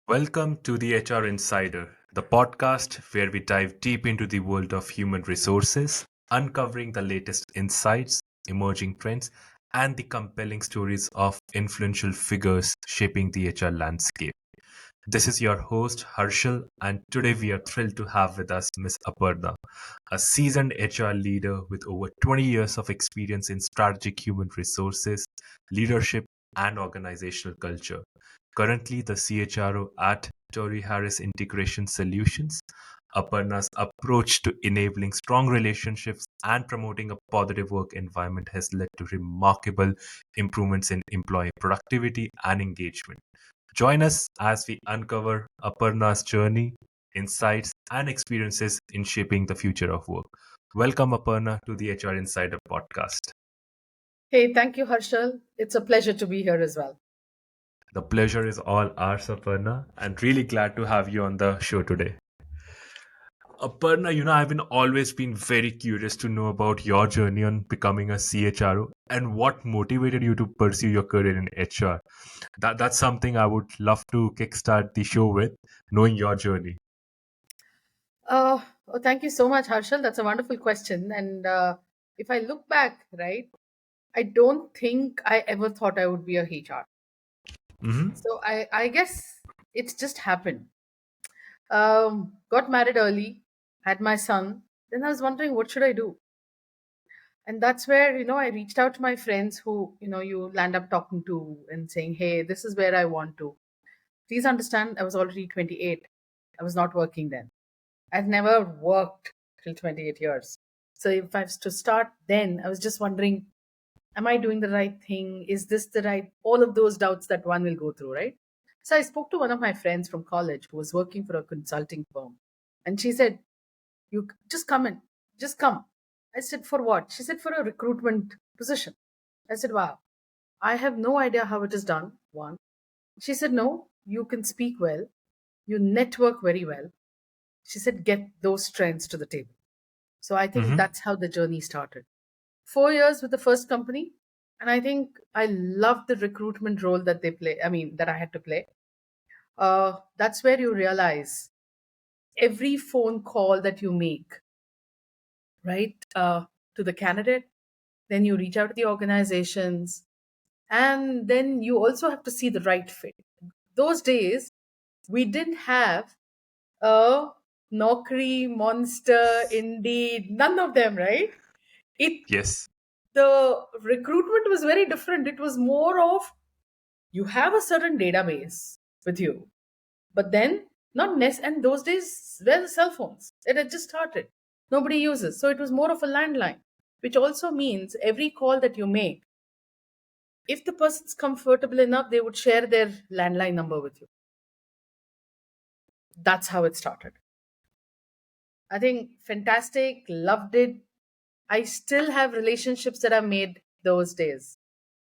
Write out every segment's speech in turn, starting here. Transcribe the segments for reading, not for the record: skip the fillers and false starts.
Welcome to the HR Insider, the podcast where we dive deep into the world of human resources, uncovering the latest insights, emerging trends, and the compelling stories of influential figures shaping the HR landscape. This is your host, Harshal, and today we are thrilled to have with us Ms. Aparna, a seasoned HR leader with over 20 years of experience in strategic human resources, leadership, and organizational culture. Currently, the CHRO at Torry Harris Integration Solutions, Aparna's approach to enabling strong relationships and promoting a positive work environment has led to remarkable improvements in employee productivity and engagement. Join us as we uncover Aparna's journey, insights, and experiences in shaping the future of work. Welcome, Aparna, to the HR Insider podcast. Hey, thank you, Harshal. It's a pleasure to be here as well. The pleasure is all ours, Aparna, and really glad to have you on the show today. Aparna, I've been always been very curious to know about your journey on becoming a CHRO and what motivated you to pursue your career in HR. That's something I would love to kickstart the show with, knowing your journey. Thank you so much, Harshal. That's a wonderful question. And if I look back, right, I don't think I ever thought I would be a HR. Mm-hmm. So I guess it's just happened. Got married early, had my son. Then I was wondering, what should I do? And that's where, I reached out to my friends who, you land up talking to and saying, hey, this is where I want to. Please understand, I was already 28. I was not working then. I've never worked till 28 years. So if I was to start then, I was just wondering, am I doing the right thing? Is this the right? All of those doubts that one will go through, right? So I spoke to one of my friends from college who was working for a consulting firm. And she said, you just come in, just come. I said, for what? She said, for a recruitment position. I said, wow, I have no idea how it is done. One. She said, no, you can speak well, you network very well. She said, get those strengths to the table. So I think Mm-hmm. that's how the journey started. 4 years with the first company. And I think I love the recruitment role that they play. I mean, that I had to play. That's where you realize every phone call that you make, right, to the candidate, then you reach out to the organizations, and then you also have to see the right fit. Those days, we didn't have a Naukri, Monster, Indeed, none of them, right? It Yes. The recruitment was very different. It was more of you have a certain database with you, but then not and those days were the cell phones. It had just started. Nobody uses. So it was more of a landline, which also means every call that you make, if the person's comfortable enough, they would share their landline number with you. That's how it started. I think fantastic, loved it. I still have relationships that I made those days.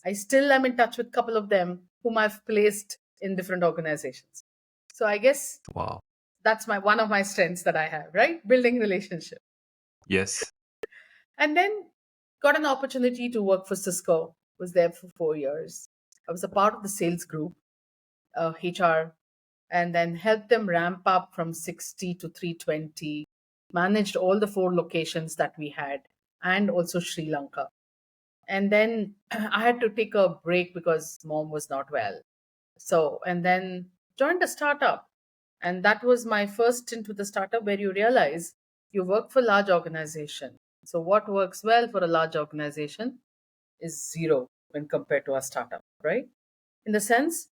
I still am in touch with a couple of them whom I've placed in different organizations. So I guess Wow. that's my one of my strengths that I have, right? Building relationship. Yes. And then got an opportunity to work for Cisco. Was there for 4 years. I was a part of the sales group, HR, and then helped them ramp up from 60 to 320, managed all the four locations that we had, and also Sri Lanka. And then I had to take a break because mom was not well. So, and then joined a startup. And that was my first stint with the startup where you realize you work for large organization. So what works well for a large organization is zero when compared to a startup, right? In the sense,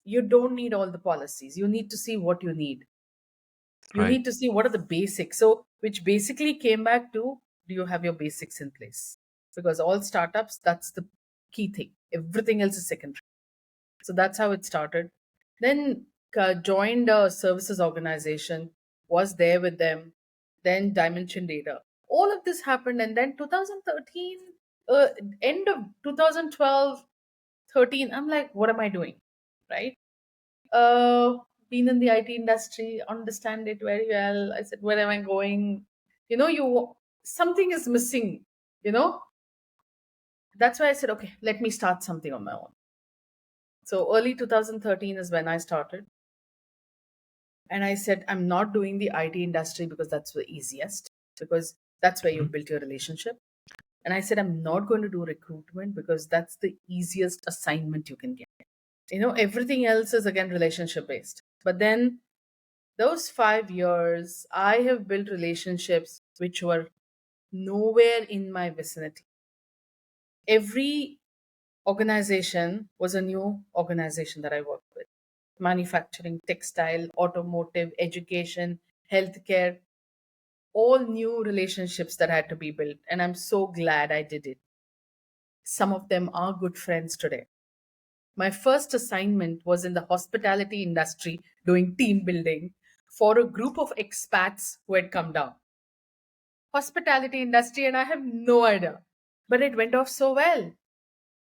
you don't need all the policies. You need to see what you need. You Right. need to see what are the basics. So, which basically came back to, do you have your basics in place? Because all startups, that's the key thing. Everything else is secondary. So that's how it started. Then joined a services organization, was there with them. Then Dimension Data. All of this happened, and then 2013, uh, end of 2012, 13. I'm like, what am I doing, right? uh, Been in the IT industry, understand it very well. I said, where am I going? You something is missing. You know, that's why I said, okay, let me start something on my own. So early 2013 is when I started. And I said, I'm not doing the IT industry because that's the easiest, because that's where you Mhm. built your relationship. And I said, I'm not going to do recruitment because that's the easiest assignment you can get. Everything else is again relationship based. But then those 5 years, I have built relationships which were nowhere in my vicinity. Every organization was a new organization that I worked with: manufacturing, textile, automotive, education, healthcare, all new relationships that had to be built. And I'm so glad I did it. Some of them are good friends today. My first assignment was in the hospitality industry doing team building for a group of expats who had come down. Hospitality industry, and I have no idea. But it went off so well.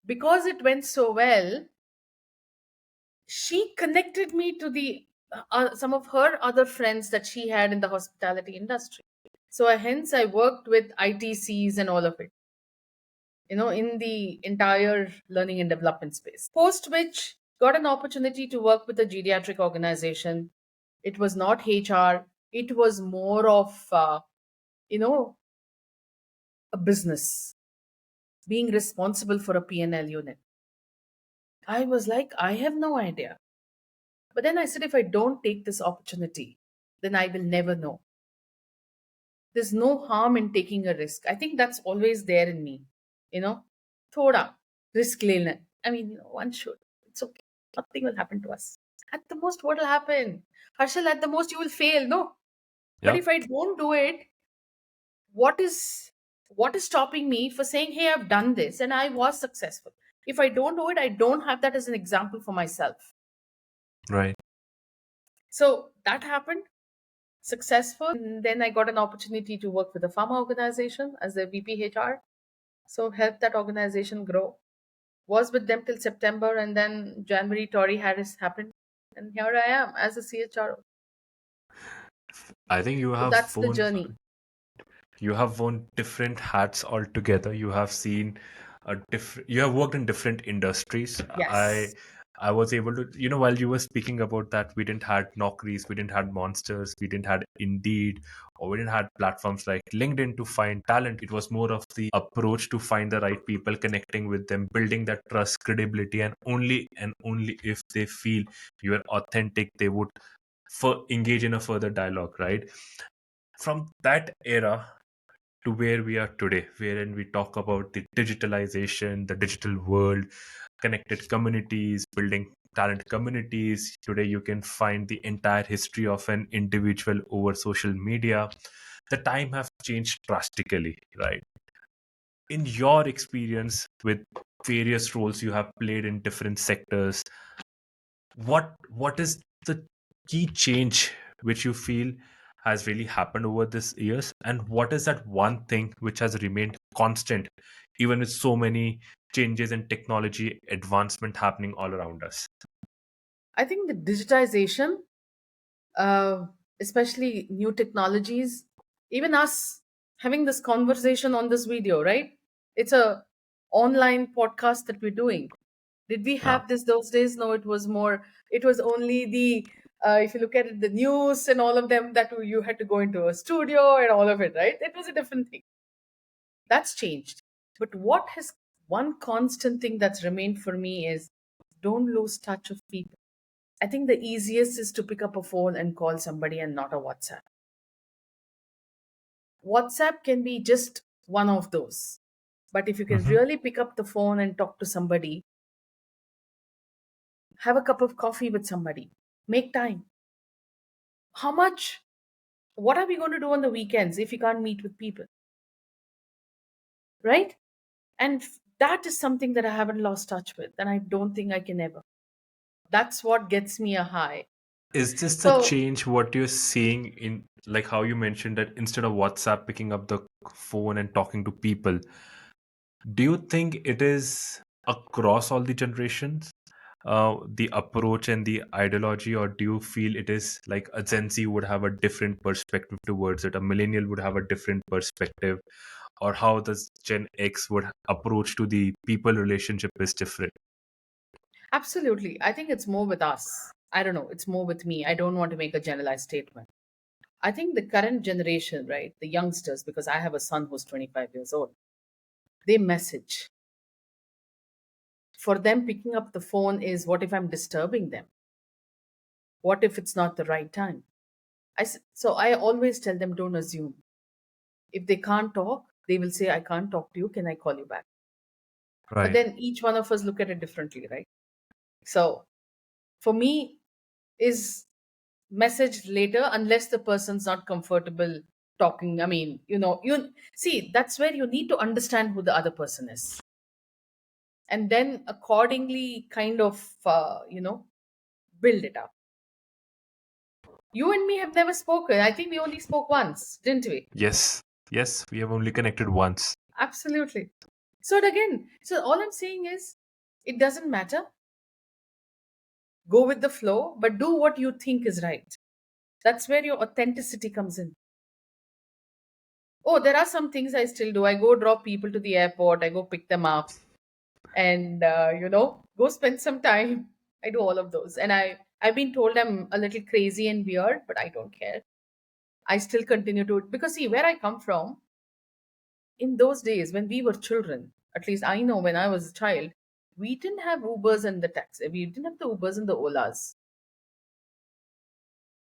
Because it went so well, she connected me to the some of her other friends that she had in the hospitality industry. So hence I worked with ITCs and all of it, in the entire learning and development space. Post which, got an opportunity to work with a geriatric organization. It was not HR, it was more of, you know, a business, being responsible for a P&L unit. I was like, I have no idea. But then I said, if I don't take this opportunity, then I will never know. There's no harm in taking a risk. I think that's always there in me. You know, thoda risk lena. I mean, one should. It's okay. Nothing will happen to us. At the most, what will happen? Harshal, at the most, you will fail. No. But Yeah. if I don't do it, what is what is stopping me for saying, hey, I've done this and I was successful? If I don't do it, I don't have that as an example for myself. Right. So that happened successful. And then I got an opportunity to work with a pharma organization as their VP HR. So helped that organization grow. Was with them till September, and then January Torry Harris happened. And here I am as a CHRO. I think So that's the journey. you have worn different hats altogether. You have seen a different. You have worked in different industries. Yes. I was able to, while you were speaking about that, we didn't had Naukris, we didn't had Monsters, we didn't had Indeed, or we didn't had platforms like LinkedIn to find talent. It was more of the approach to find the right people, connecting with them, building that trust, credibility, and only if they feel you are authentic, they would engage in a further dialogue, right? From that era to where we are today, wherein we talk about the digitalization, the digital world, connected communities, building talent communities. Today, you can find the entire history of an individual over social media. The time have changed drastically, right? In your experience with various roles you have played in different sectors, what is the key change which you feel has really happened over these years, and what is that one thing which has remained constant even with so many changes in technology advancement happening all around us? I think the digitization, uh, especially new technologies, even us having this conversation on this video, right? It's a online podcast that we're doing. Did we Yeah. have this those days? No, it was more. It was only the, if you look at it, the news and all of them, that you had to go into a studio and all of it, right? It was a different thing. That's changed. But what has one constant thing that's remained for me is, don't lose touch of people. I think the easiest is to pick up a phone and call somebody and not a WhatsApp. WhatsApp can be just one of those. But if you can Hmm. really pick up the phone and talk to somebody, have a cup of coffee with somebody, make time. How much? What are we going to do on the weekends if you can't meet with people? Right? And that is something that I haven't lost touch with, and I don't think I can ever. That's what gets me a high. Is this the So change what you're seeing in, like how you mentioned that instead of WhatsApp picking up the phone and talking to people, do you think it is across all the generations, the approach and the ideology, or do you feel it is like a Gen Z would have a different perspective towards it, a millennial would have a different perspective, or how the Gen X would approach to the people relationship is different? absolutely, I think it's more with us. I don't know, it's more with me. I don't want to make a generalized statement. I think the current generation, right, the youngsters, because I have a son who's 25 years old, they message. For them, picking up the phone is, what if I'm disturbing them? What if it's not the right time? So I always tell them, don't assume. If they can't talk, they will say, I can't talk to you. Can I call you back? But Right. then each one of us look at it differently, right? So for me, is message later unless the person's not comfortable talking. I mean, you see, that's where you need to understand who the other person is. And then accordingly kind of, build it up. You and me have never spoken. I think we only spoke once, didn't we? Yes. Yes, we have only connected once. Absolutely. So again, so all I'm saying is, it doesn't matter. Go with the flow, but do what you think is right. That's where your authenticity comes in. Oh, there are some things I still do. I go drop people to the airport, I go pick them up, and go spend some time. I do all of those. And I've been told I'm a little crazy and weird, but I don't care. I still continue to, because see, where I come from, in those days when we were children, at least I know when I was a child, we didn't have Ubers and the taxi. We didn't have the Ubers and the Olas.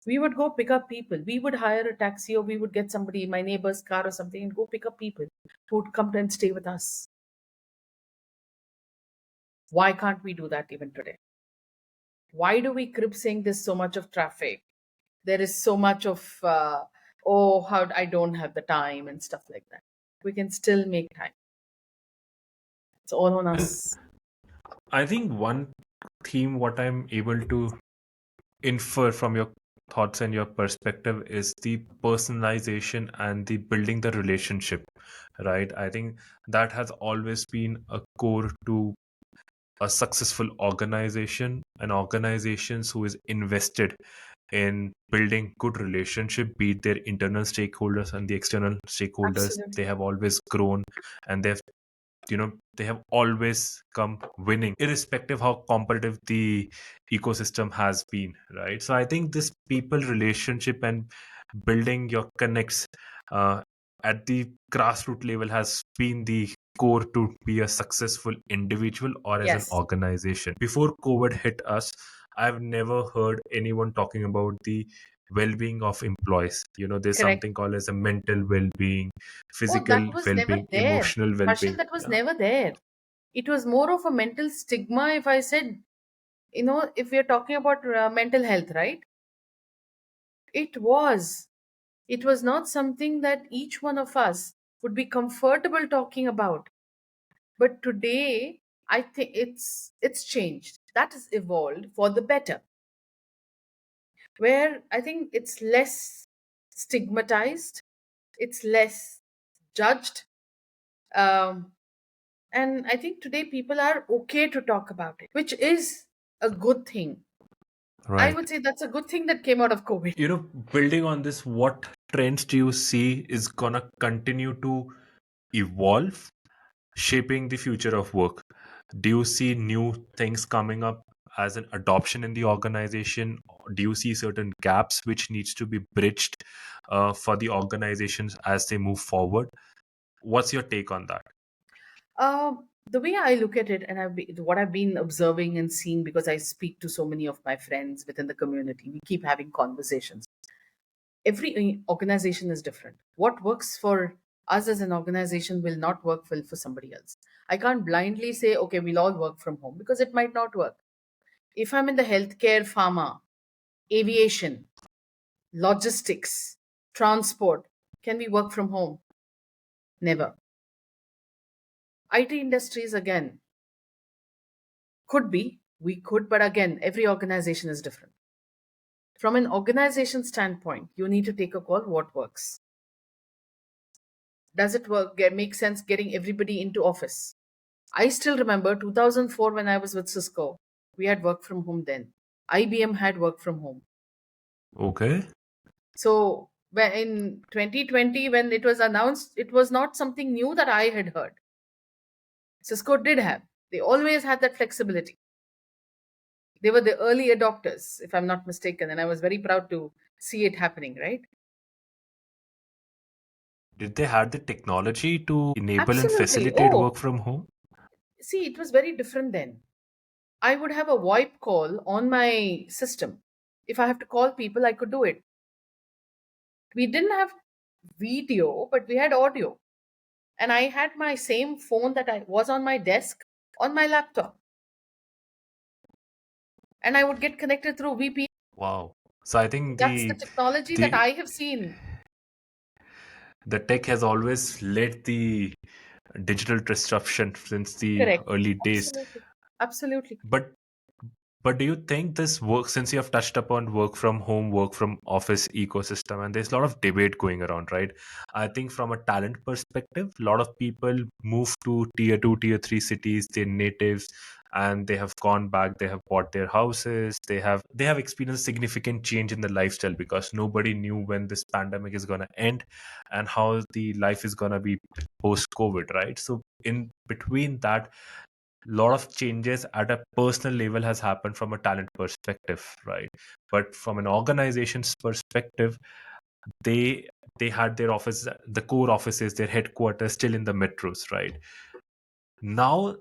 We would go pick up people. We would hire a taxi, or we would get somebody, my neighbor's car or something, and go pick up people who would come and stay with us. Why can't we do that even today? Why do we crib saying there's so much of traffic? There is so much of, oh, how I don't have the time and stuff like that. We can still make time. It's all on us. I think one theme, what I'm able to infer from your thoughts and your perspective, is the personalization and the building the relationship, right? I think that has always been a core to a successful organization, an organizations who is invested in building good relationship, be it their internal stakeholders and the external stakeholders. They Absolutely. have always grown, and they have always come winning, irrespective how competitive the ecosystem has been, right? So I think this people relationship and building your connects uh, at the grassroots level has been the core to be a successful individual or as an Yes, organization. Before COVID hit us, I've never heard anyone talking about the well-being of employees. There's correct. something called as a mental well-being, Oh, physical that was never well-being, there. emotional Harshal, well-being. that was Yeah. never there. It was more of a mental stigma if I said, if we're talking about mental health, right? It was. It was not something that each one of us would be comfortable talking about. But today, I think it's changed. That has evolved for the better. Where I think it's less stigmatized, it's less judged. Um, and I think today people are okay to talk about it, which is a good thing. I Right. would say that's a good thing that came out of COVID. Building on this, what trends do you see is gonna continue to evolve, shaping the future of work? Do you see new things coming up as an adoption in the organization? Do you see certain gaps which needs to be bridged for the organizations as they move forward? What's your take on that? The way I look at it, and what I've been observing and seeing, because I speak to so many of my friends within the community, we keep having conversations. Every organization is different. What works for us as an organization will not work well for somebody else. I can't blindly say, okay, we'll all work from home, because it might not work. If I'm in the healthcare, pharma, aviation, logistics, transport, can we work from home? Never. IT industries, again, could be, we could, but again, every organization is different. From an organization standpoint, you need to take a call what works. Does it work? Make sense getting everybody into office? I still remember 2004 when I was with Cisco. We had work from home then. IBM had work from home. Okay. So when in 2020, when it was announced, it was not something new that I had heard. Cisco did have. They always had that flexibility. They were the early adopters, if I'm not mistaken, and I was very proud to see it happening, right? Did they have the technology to enable and Absolutely. facilitate Oh, work from home? see, it was very different then. I would have a VoIP call on my system. If I have to call people, I could do it. We didn't have video, but we had audio. And I had my same phone that I was on my desk on my laptop. And I would get connected through VPN. Wow. So I think That's the technology that the I have seen. the tech has always led the digital disruption since the Correct. early days. Absolutely. Absolutely. But But do you think this work, since you have touched upon work from home, work from office ecosystem, and there's a lot of debate going around, right? I think from a talent perspective, a lot of people move to tier two, tier three cities, they're natives, and they have gone back, they have bought their houses, they have experienced significant change in the lifestyle because nobody knew when this pandemic is gonna end and how the life is gonna be post COVID, right? So in between that, lot of changes at a personal level has happened from a talent perspective, right? But from an organization's perspective, they they had their office, the core offices, their headquarters still in the metros, right? Now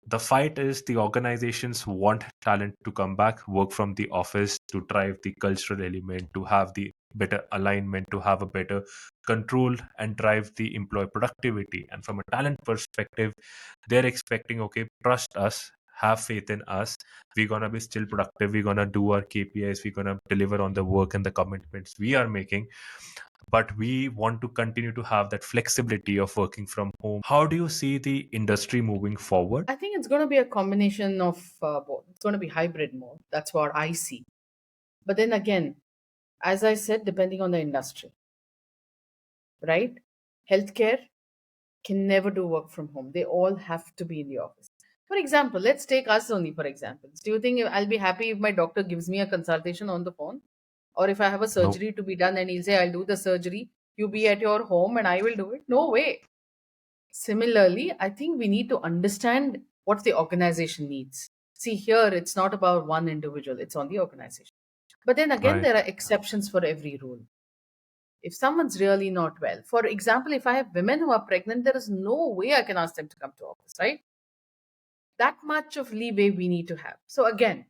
the fight is the organizations want talent to come back, work from the office to drive the cultural element, to have the better alignment, to have a better control and drive the employee productivity. And from a talent perspective, they're expecting, okay, trust us, have faith in us, we're gonna be still productive, we're gonna do our KPIs, we're gonna deliver on the work and the commitments we are making, but we want to continue to have that flexibility of working from home. How do you see the industry moving forward? I think it's going to be a combination of both. It's going to be hybrid more. That's what I see. But then again, as I said, depending on the industry, right? Healthcare can never do work from home. They all have to be in the office. For example, let's take us only for example. Do you think I'll be happy if my doctor gives me a consultation on the phone? Or if I have a No. surgery to be done and he'll say, I'll do the surgery, you be at your home and I will do it? No way. Similarly, I think we need to understand what the organization needs. See, here it's not about one individual, it's on the organization. But then again, Right. there are exceptions for every rule. If someone's really not well, for example, if I have women who are pregnant, there is no way I can ask them to come to office, right? That much of leeway we need to have. So again,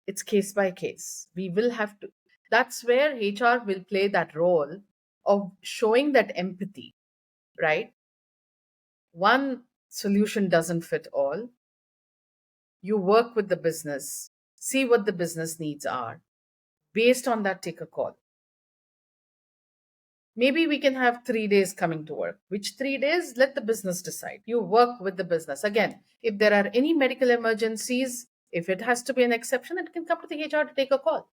it's case by case. We will have to, that's where HR will play that role of showing that empathy, right? One solution doesn't fit all. You work with the business, see what the business needs are. Based on that, take a call. Maybe we can have 3 days coming to work. Which 3 days? Let the business decide. You work with the business. Again, if there are any medical emergencies, if it has to be an exception, it can come to the HR to take a call.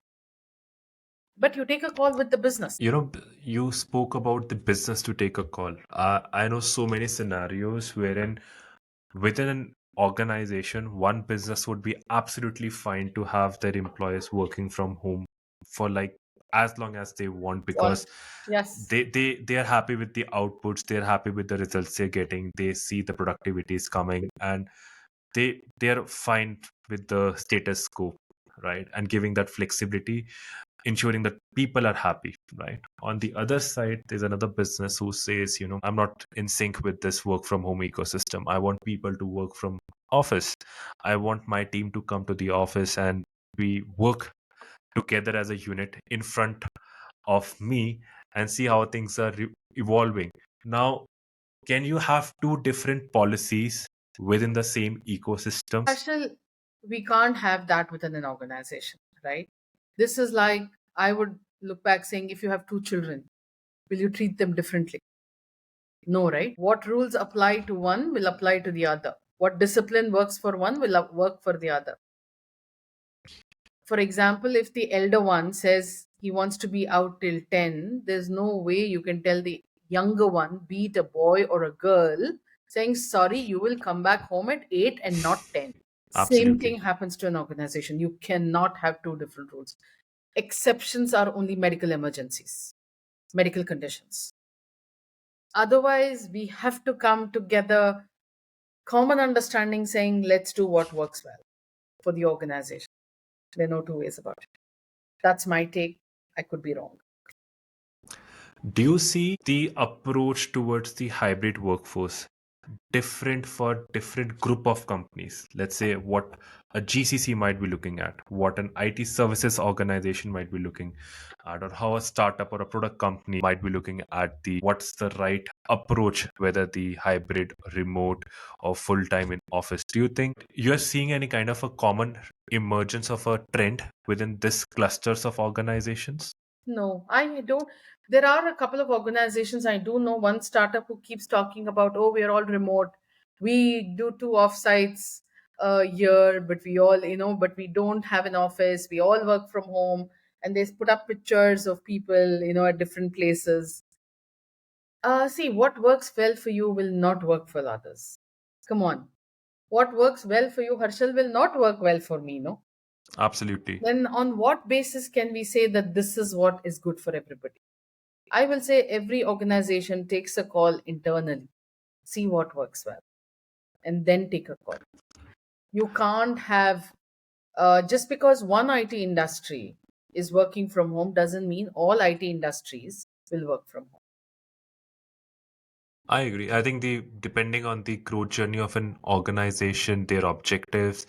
But you take a call with the business. You spoke about the business to take a call. I know so many scenarios wherein within an organization, one business would be absolutely fine to have their employees working from home for like as long as they want, All because yes. they are happy with the outputs, they're happy with the results they're getting, they see the productivity is coming, and they're fine with the status quo, right? And giving that flexibility, ensuring that people are happy, right? On the other side, there's another business who says, I'm not in sync with this work from home ecosystem, I want people to work from office, I want my team to come to the office and we work together as a unit in front of me and see how things are evolving. Now, can you have two different policies within the same ecosystems? Harshal, we can't have that within an organization, right? This is like I would look back saying if you have two children, will you treat them differently? No, right? What rules apply to one will apply to the other. What discipline works for one will work for the other. For example, if the elder one says he wants to be out till 10, there's no way you can tell the younger one, be it a boy or a girl, saying, sorry, you will come back home at 8 and not 10. Same Absolutely. thing happens to an organization. You cannot have two different rules. Exceptions are only medical emergencies, medical conditions. Otherwise, we have to come together, common understanding saying, let's do what works well for the organization. There are no two ways about it. That's my take. I could be wrong. Do you see the approach towards the hybrid workforce different for different group of companies? Let's say what a GCC might be looking at, what an IT services organization might be looking at, or how a startup or a product company might be looking at the what's the right approach, whether the hybrid, remote, or full time in office. Do you think you're seeing any kind of a common emergence of a trend within this clusters of organizations? No, I don't. There are a couple of organizations. I do know one startup who keeps talking about, oh, we are all remote. We do two offsites a year, but we all, but we don't have an office. We all work from home. And they put up pictures of people, at different places. See, what works well for you will not work for others. Come on. What works well for you, Harshal, will not work well for me, no? Absolutely. Then on what basis can we say that this is what is good for everybody? I will say every organization takes a call internally, see what works well, and then take a call. You can't have, just because one IT industry is working from home doesn't mean all IT industries will work from home. I agree. I think the depending on the growth journey of an organization, their objectives,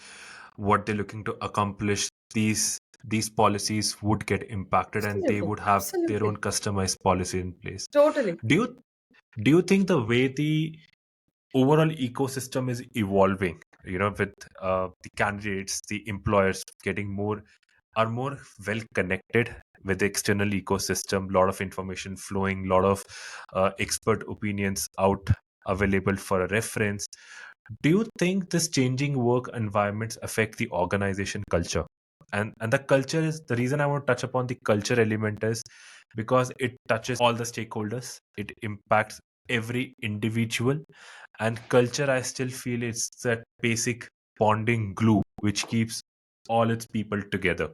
what they're looking to accomplish, these policies would get impacted and they Absolutely. would have their own Absolutely. customized policy in place. Totally. Do you do you think the way the overall ecosystem is evolving, with the candidates, the employers getting more are more well connected with the external ecosystem, lot of information flowing, lot of expert opinions out available for a reference. Do you think this changing work environments affect the organization culture? And the culture is the reason I want to touch upon the culture element is because it touches all the stakeholders, it impacts every individual, and culture, I still feel it's that basic bonding glue which keeps all its people together.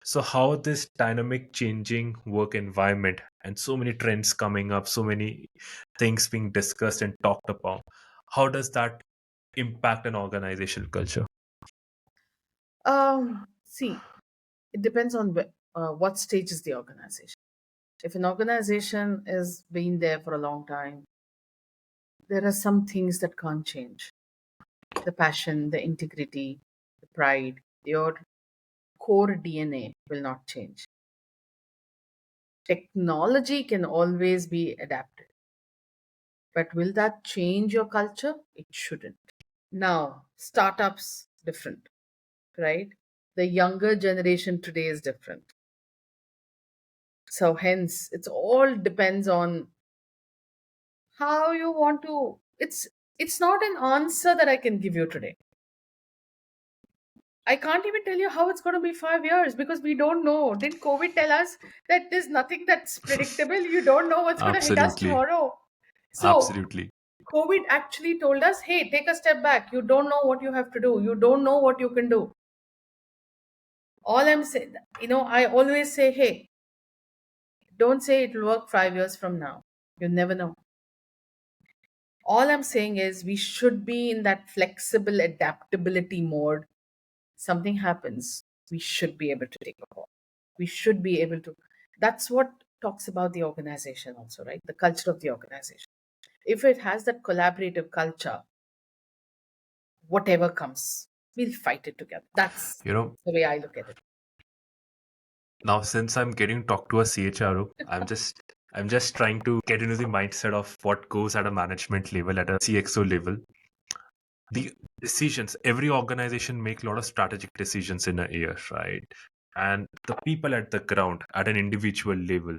So how this dynamic changing work environment and so many trends coming up, so many things being discussed and talked about, how does that impact an organizational culture? See, it depends on what stage is the organization. If an organization has been there for a long time, there are some things that can't change. The passion, the integrity, the pride, your core DNA will not change. Technology can always be adapted, but will that change your culture? It shouldn't. Now, startups, different, right? The younger generation today is different. So, hence, it all depends on how you want to. It's not an answer that I can give you today. I can't even tell you how it's going to be 5 years because we don't know. Didn't COVID tell us that there's nothing that's predictable? You don't know what's going to hit us Absolutely. tomorrow. So, Absolutely. COVID actually told us, hey, take a step back. You don't know what you have to do, you don't know what you can do. All I'm saying, I always say, hey, don't say it'll work 5 years from now. You never know. All I'm saying is we should be in that flexible adaptability mode. Something happens, we should be able to take a call. We should be able to. That's what talks about the organization, also, right? The culture of the organization. If it has that collaborative culture, whatever comes, we'll fight it together. That's You know, the way I look at it. now since I'm getting talked to a CHRO, I'm just trying to get into the mindset of what goes at a management level, at a CXO level. The decisions, every organization make a lot of strategic decisions in a year, right? And the people at the ground at an individual level,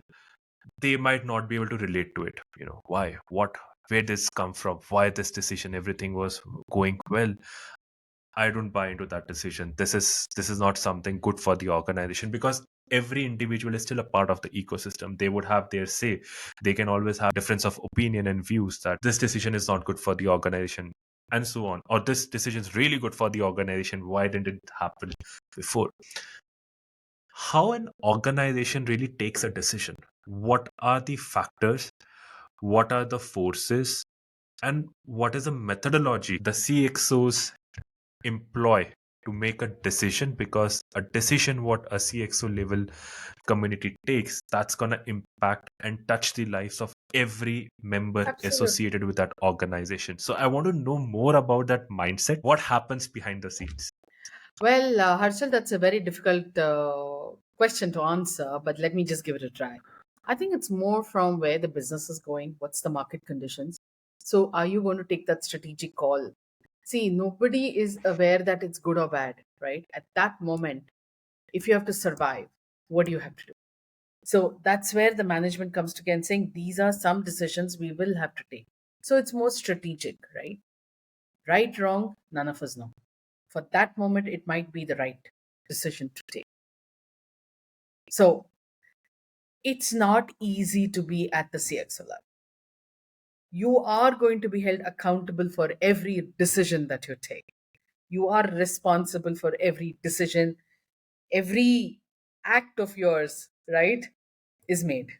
they might not be able to relate to it. Why, what, where this come from, why this decision, everything was going well. I don't buy into that decision. This is not something good for the organization, because every individual is still a part of the ecosystem. They would have their say. They can always have difference of opinion and views that this decision is not good for the organization and so on, or this decision is really good for the organization. Why didn't it happen before? How an organization really takes a decision? What are the factors? What are the forces? And what is the methodology the CXOs employ to make a decision, because a decision what a CXO level community takes, that's going to impact and touch the lives of every member Absolutely. associated with that organization. So I want to know more about that mindset. What happens behind the scenes? Well, Harshal, that's a very difficult question to answer, but let me just give it a try. I think it's more from where the business is going, what's the market conditions. So, are you going to take that strategic call? See, nobody is aware that it's good or bad, right? At that moment, if you have to survive, what do you have to do? So, that's where the management comes together and saying these are some decisions we will have to take. So, it's more strategic, right? Right, wrong, none of us know. For that moment, it might be the right decision to take. So it's not easy to be at the CXO level. You are going to be held accountable for every decision that you take. You are responsible for every decision, every act of yours, right, is made.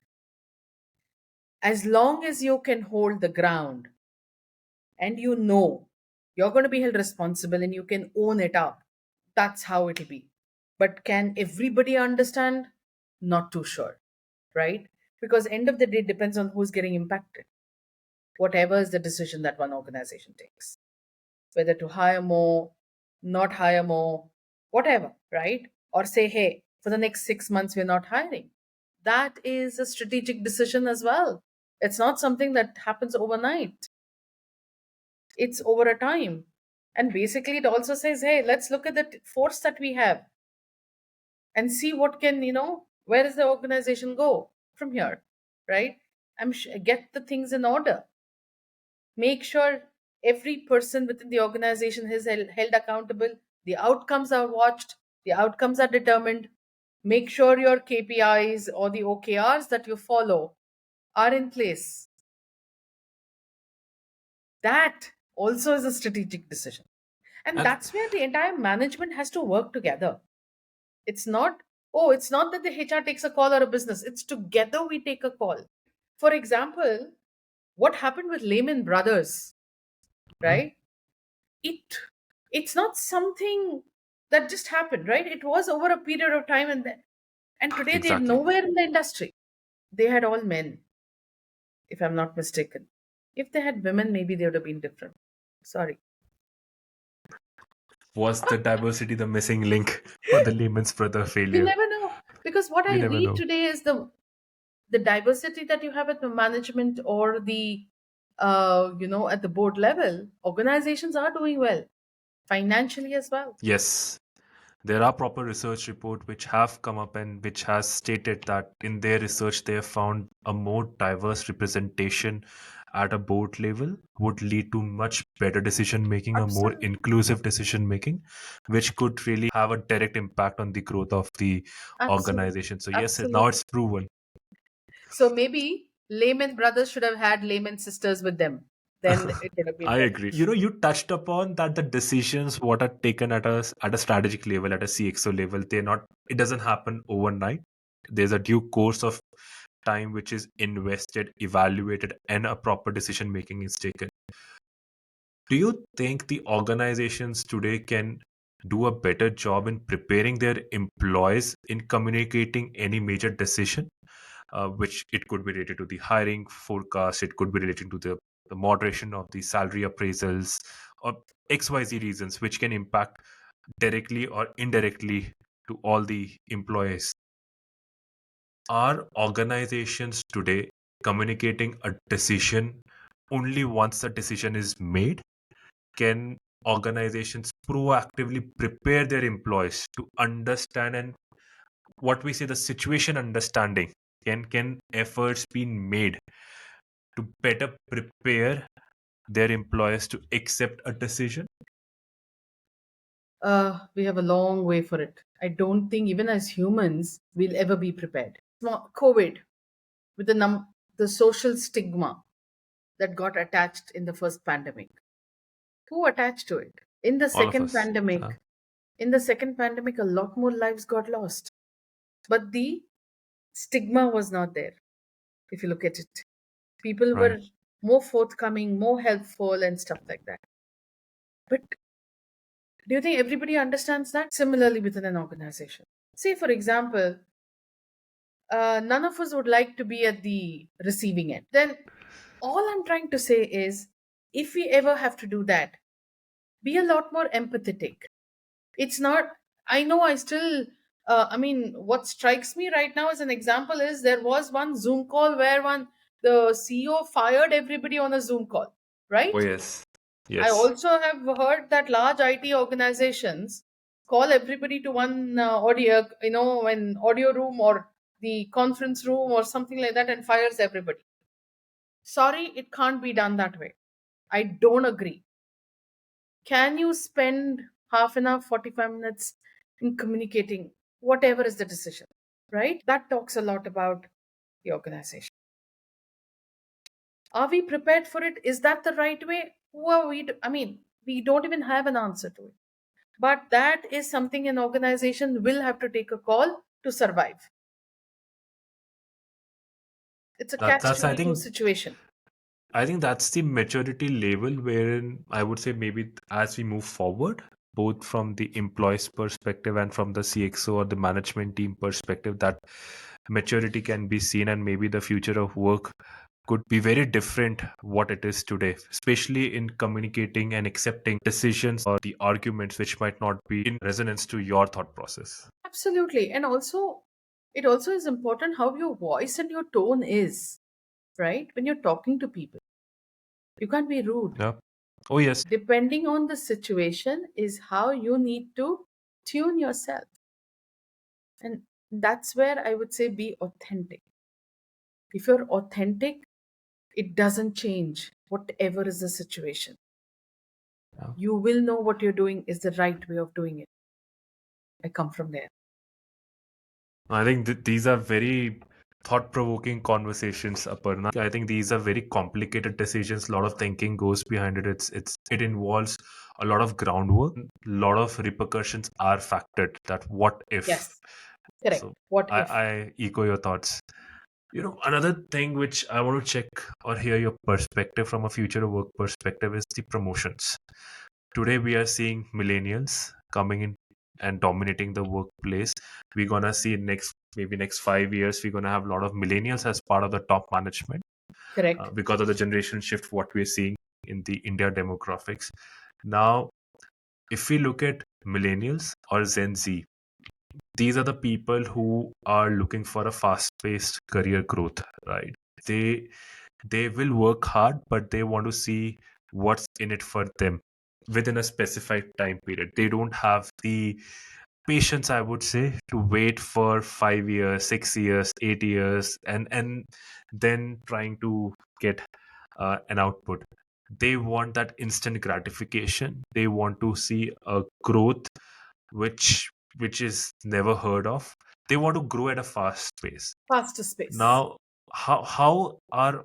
As long as you can hold the ground and you know you're going to be held responsible and you can own it up, that's how it'll be. But can everybody understand? Not too sure, right? Because end of the day, it depends on who's getting impacted, whatever is the decision that one organization takes, whether to hire more, not hire more, whatever, right? Or say, hey, for the next 6 months we're not hiring. That is a strategic decision as well. It's not something that happens overnight, it's over a time. And basically it also says, hey, let's look at the force that we have and see what can, where does the organization go from here, right? Get the things in order, make sure every person within the organization is held accountable, the outcomes are watched, the outcomes are determined, make sure your KPIs or the OKRs that you follow are in place. That also is a strategic decision. And And that's where the entire management has to work together. It's not, oh, it's not that the HR takes a call or a business, it's together we take a call. For example, what happened with Lehman Brothers, Mhm. right? It it's not something that just happened, right? It was over a period of time, and today they're Exactly. nowhere in the industry. They had all men, if I'm not mistaken. If they had women, maybe they would have been different. Sorry. Was the diversity the missing link for the Lehman's brother We failure? never know, because what We I never read know. today is the diversity that you have at the management or the at the board level, organizations are doing well financially as well. Yes, there are proper research reports which have come up and which has stated that in their research they have found a more diverse representation at a board level would lead to much better decision making, a more Absolutely. inclusive decision making, which could really have a direct impact on the growth of the Absolutely. organization. So yes, now Absolutely. it's proven. So maybe Lehman brothers should have had Lehman sisters with them. Then it would have been I better. agree. You touched upon that the decisions what are taken at a strategic level, at a CXO level, they're not. It doesn't happen overnight. There's a due course of time which is invested, evaluated, and a proper decision making is taken. Do you think the organizations today can do a better job in preparing their employees in communicating any major decision? Which it could be related to the hiring forecast, it could be related to the moderation of the salary appraisals, or XYZ reasons, which can impact directly or indirectly to all the employees. Are organizations today communicating a decision only once the decision is made? Can organizations proactively prepare their employees to understand and what we say the situation understanding? Can efforts be made to better prepare their employers to accept a decision? We have a long way for it. I don't think even as humans we'll ever be prepared. COVID, with the social stigma that got attached in the first pandemic. Who attached to it? In the All of second us. pandemic, in the second pandemic, a lot more lives got lost. But the stigma was not there, if you look at it. People Right. were more forthcoming, more helpful, and stuff like that. But Do you think everybody understands that? Similarly, within an organization. Say, for example, none of us would like to be at the receiving end. Then, all I'm trying to say is if we ever have to do that, be a lot more empathetic. It's not, I know I still, I mean, what strikes me right now as an example is there was one Zoom call where the CEO fired everybody on a Zoom call, Oh, right? yes. I Yes. also have heard that large IT organizations call everybody to one audio, an audio room or the conference room or something like that and fires everybody. Sorry, it can't be done that way. I don't agree. Can you spend half an hour, 45 minutes in communicating whatever is the decision, right? That talks a lot about the organization. Are we prepared for it? Is that the right way? Well, I mean, we don't even have an answer to it. But that is something an organization will have to take a call to survive. It's a catch That's I 22 think situation. I think that's the maturity level wherein I would say maybe as we move forward, both from the employee's perspective and from the CXO or the management team perspective, that maturity can be seen, and maybe the future of work could be very different what it is today, especially in communicating and accepting decisions or the arguments which might not be in resonance to your thought process. Absolutely. And also, it also is important how your voice and your tone is, right? When you're talking to people, you can't be rude. Yeah. Oh, yes. Depending on the situation is how you need to tune yourself. And that's where I would say be authentic. If you're authentic, it doesn't change whatever is the situation. Yeah. You will know what you're doing is the right way of doing it. I come from there. I think these are very thought-provoking conversations, Aparna. I think these are very complicated decisions. A lot of thinking goes behind it. It involves a lot of groundwork. A lot of repercussions are factored. That what if? Yes, correct. So What if? I echo your thoughts. Another thing which I want to check or hear your perspective from a future of work perspective is the promotions. Today we are seeing millennials coming in and dominating the workplace. We're gonna see next 5 years we're gonna have a lot of millennials as part of the top management Correct. because of the generation shift what we're seeing in the India demographics. Now, if we look at millennials or Gen Z, these are the people who are looking for a fast-paced career growth, right? They will work hard, but they want to see what's in it for them within a specified time period. They don't have the patience, I would say, to wait for 5 years, 6 years, 8 years, and then trying to get an output. They want that instant gratification. They want to see a growth which is never heard of. They want to grow at a fast pace. Faster space. Now, how are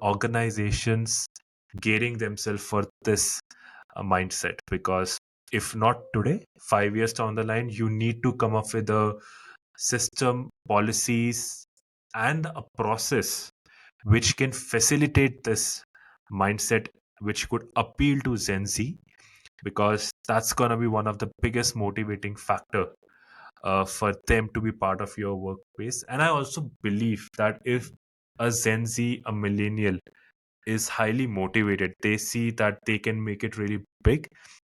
organizations gearing themselves for this mindset? Because if not today, 5 years down the line, you need to come up with a system, policies, and a process which can facilitate this mindset, which could appeal to Gen Z, because that's going to be one of the biggest motivating factor for them to be part of your workplace. And I also believe that if a Gen Z, a millennial, is highly motivated, they see that they can make it really big,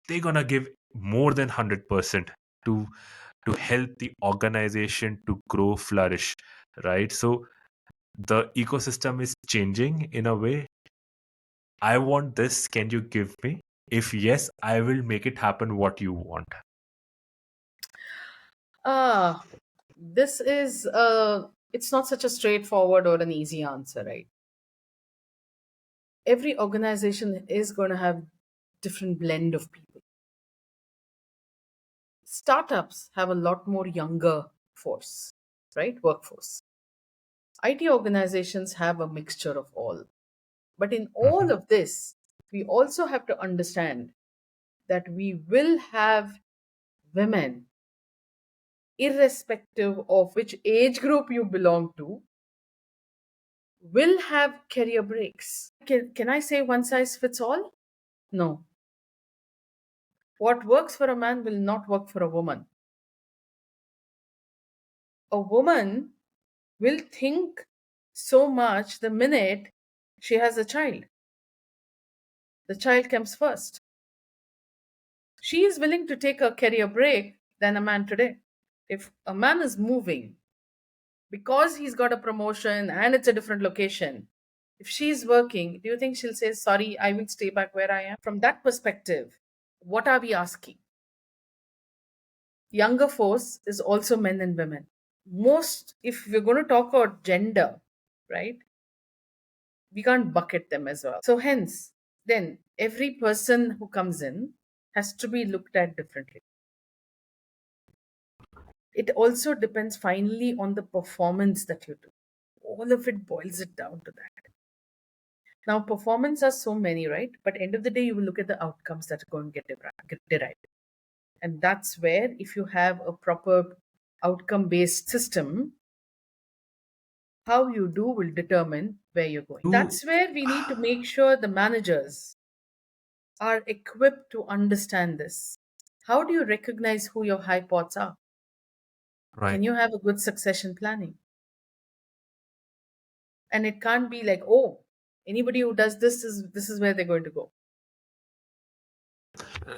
they're gonna give more than 100% to help the organization to grow, flourish, right? So the ecosystem is changing in a way. I want this. Can you give me? If yes, I will make it happen. What you want? Ah, it's not such a straightforward or an easy answer, right? Every organization is going to have different blend of people. Startups have a lot more younger force, right? Workforce. IT organizations have a mixture of all. But in all Mhm. of this, we also have to understand that we will have women, irrespective of which age group you belong to, will have career breaks. Can I say one size fits all? No. What works for a man will not work for a woman. A woman will think so much the minute she has a child. The child comes first. She is willing to take a career break than a man today. If a man is moving because he's got a promotion and it's a different location, if she's working, do you think she'll say, sorry, I will stay back where I am? From that perspective, what are we asking? Younger force is also men and women. Most, if we're going to talk about gender, right, we can't bucket them as well. So, hence, then every person who comes in has to be looked at differently. It also depends finally on the performance that you do. All of it boils it down to that. Now, performance are so many, right? But end of the day, you will look at the outcomes that are going to get derived. And that's where, if you have a proper outcome based system, how you do will determine where you're going. Do That's where we need to make sure the managers are equipped to understand this. How do you recognize who your high pots are? right. Can you have a good succession planning? And it can't be like, oh, anybody who does this is where they're going to go.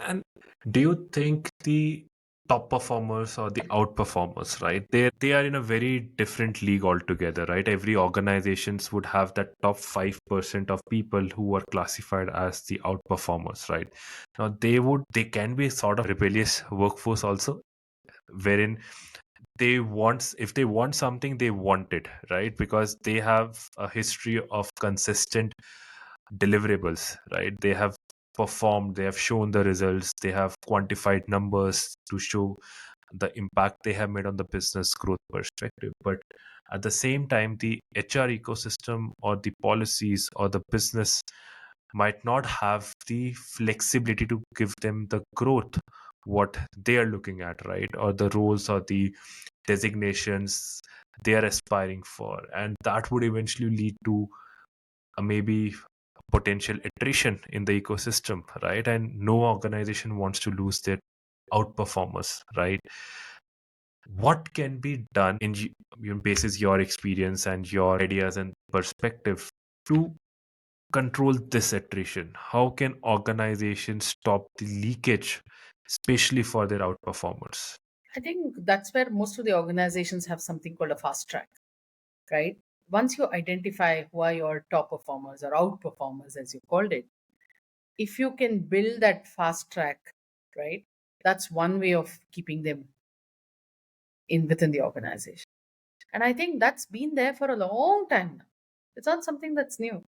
And do you think the top performers or the outperformers, right? They are in a very different league altogether, right? Every organizations would have that top 5% of people who are classified as the outperformers, right? Now they can be sort of rebellious workforce also, wherein they want, if they want something, they want it, right? Because they have a history of consistent deliverables, right? They have performed, they have shown the results, they have quantified numbers to show the impact they have made on the business growth perspective. But at the same time, the HR ecosystem or the policies or the business might not have the flexibility to give them the growth what they are looking at, right? Or the roles or the designations they are aspiring for, and that would eventually lead to maybe potential attrition in the ecosystem, right? And no organization wants to lose their outperformers, right? What can be done in basis your experience and your ideas and perspective to control this attrition? How can organizations stop the leakage, especially for their outperformers? I think that's where most of the organizations have something called a fast track, right? Once you identify who are your top performers or outperformers, as you called it, if you can build that fast track, right, that's one way of keeping them in within the organization. And I think that's been there for a long time now. It's not something that's new.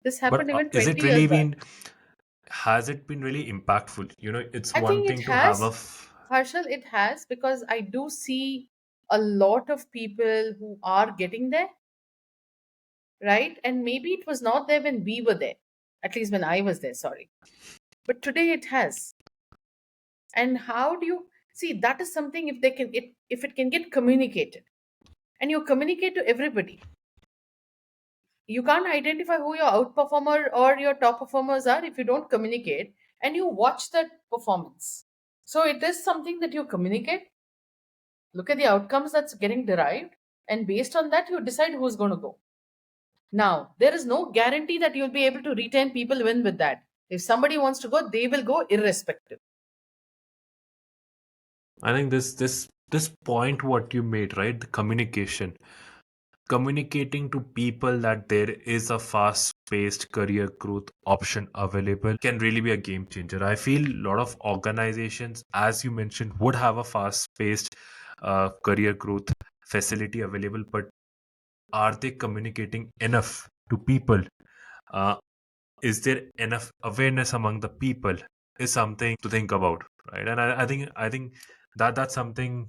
This But happened even is it 20 really years back. been, has it been really impactful? It's I one think it thing to have a has, Harshal, it has, because I do see a lot of people who are getting there, right? And maybe it was not there when we were there, at least when I was there, sorry. But today it has. And how do you see that is something, if they can if it can get communicated and you communicate to everybody, you can't identify who your outperformer or your top performers are if you don't communicate and you watch that performance. So it is something that you communicate, look at the outcomes that's getting derived, and based on that, you decide who's going to go. Now, there is no guarantee that you'll be able to retain people even with that. If somebody wants to go, they will go irrespective. I think this point what you made, right? The communication. Communicating to people that there is a fast paced career growth option available can really be a game changer. I feel a lot of organizations, as you mentioned, would have a fast paced career growth facility available, but are they communicating enough to people? Uh, is there enough awareness among the people? Is something to think about, right? And I think that that's something,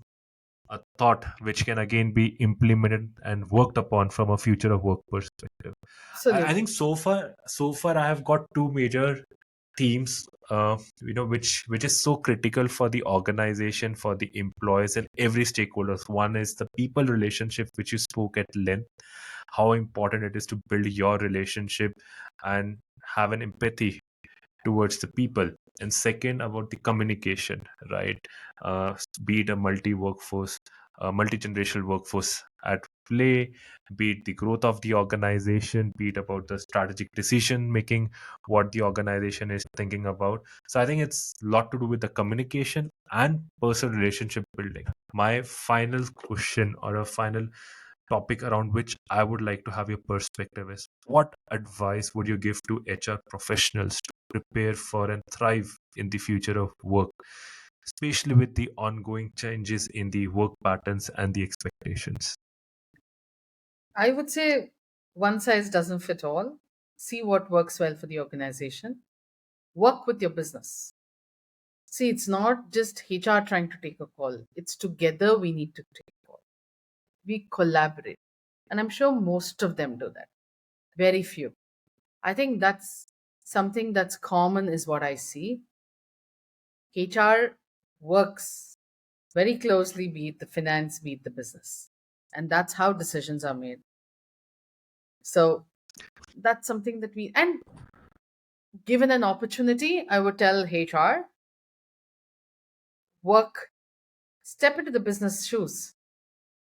a thought which can again be implemented and worked upon from a future of work perspective. I think Absolutely. so far I have got two major themes, which is so critical for the organization, for the employees and every stakeholders. One is the people relationship, which you spoke at length, how important it is to build your relationship and have an empathy towards the people. and second about the communication, right? Be it a multi-generational workforce at play, be it the growth of the organization, be it about the strategic decision making, what the organization is thinking about. So I think it's a lot to do with the communication and personal relationship building. My final question or a final topic around which I would like to have your perspective is, what advice would you give to HR professionals to prepare for and thrive in the future of work, especially with the ongoing changes in the work patterns and the expectations? I would say one size doesn't fit all. See what works well for the organization. Work with your business. See, it's not just HR trying to take a call. It's together we need to take a call. We collaborate. And I'm sure most of them do that. Very few. I think that's something that's common, is what I see. HR works very closely, be it the finance, be it the business. And that's how decisions are made. So that's something that and given an opportunity, I would tell HR, work, step into the business shoes,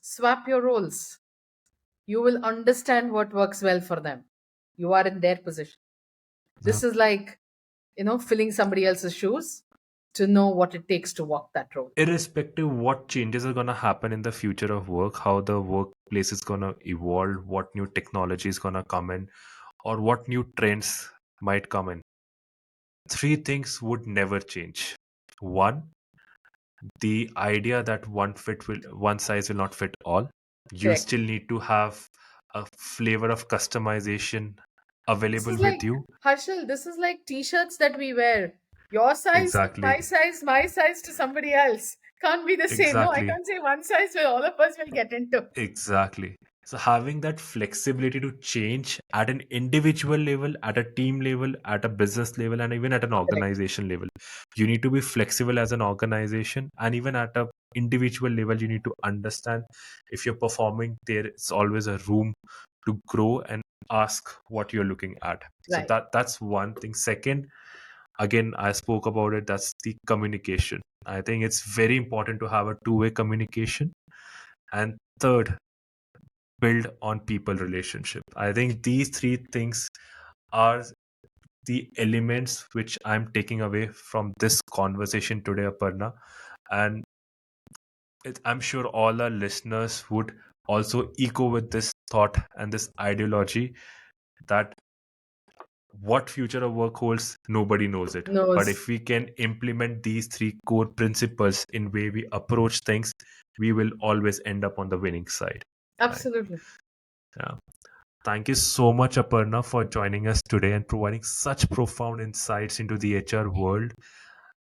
swap your roles. You will understand what works well for them. You are in their position. Yeah. This is like, filling somebody else's shoes to know what it takes to walk that role. Irrespective what changes are going to happen in the future of work, how the workplace is going to evolve, what new technology is going to come in, or what new trends might come in, three things would never change. One, the idea that one size will not fit all. You Correct. still need to have a flavor of customization This available is with like, you. Harshal, this is like t shirts that we wear. Your size to Exactly. my size to somebody else. Can't be the same. No, I Exactly. can't say one size where all of us will get into. Exactly. So having that flexibility to change at an individual level, at a team level, at a business level, and even at an Correct. organization level, you need to be flexible as an organization, and even at a individual level, you need to understand if you're performing, there is always a room to grow and ask what you're looking at. So Right. that's one thing. Second, again, I spoke about it. That's the communication. I think it's very important to have a two-way communication. And third, build on people relationship. I think these three things are the elements which I'm taking away from this conversation today, Aparna. And I'm sure all our listeners would also echo with this thought and this ideology that what future of work holds, nobody knows it. But Knows. if we can implement these three core principles in way we approach things, we will always end up on the winning side. Right. Absolutely. Yeah. Thank you so much, Aparna, for joining us today and providing such profound insights into the HR world.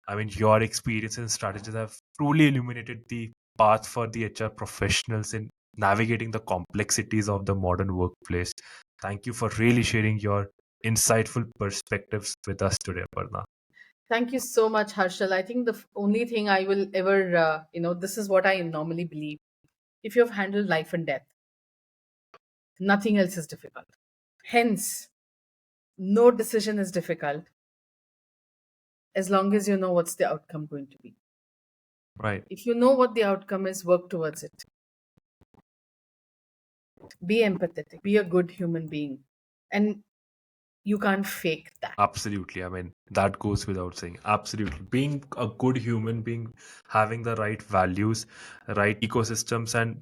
I mean, your experience and strategies have truly illuminated the path for the HR professionals in navigating the complexities of the modern workplace. Thank you for really sharing your insightful perspectives with us today, Aparna. Thank you so much, Harshal. I think the only thing I will ever, this is what I normally believe. If you have handled life and death, nothing else is difficult. Hence, no decision is difficult as long as you know what's the outcome going to be. Right. If you know what the outcome is, work towards it. Be empathetic, be a good human being. And you can't fake that. Absolutely. I mean, that goes without saying. Absolutely. Being a good human being, having the right values, right ecosystems, and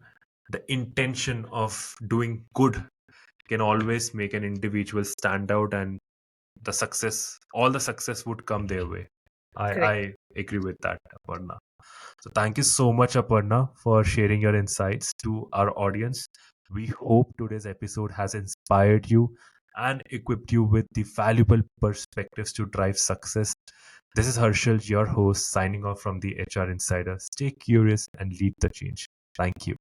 the intention of doing good can always make an individual stand out, and all the success would come their way. Correct. I agree with that, Aparna. So thank you so much, Aparna, for sharing your insights to our audience. We hope today's episode has inspired you and equipped you with the valuable perspectives to drive success. This is Harshal, your host, signing off from the HR Insider. Stay curious and lead the change. Thank you.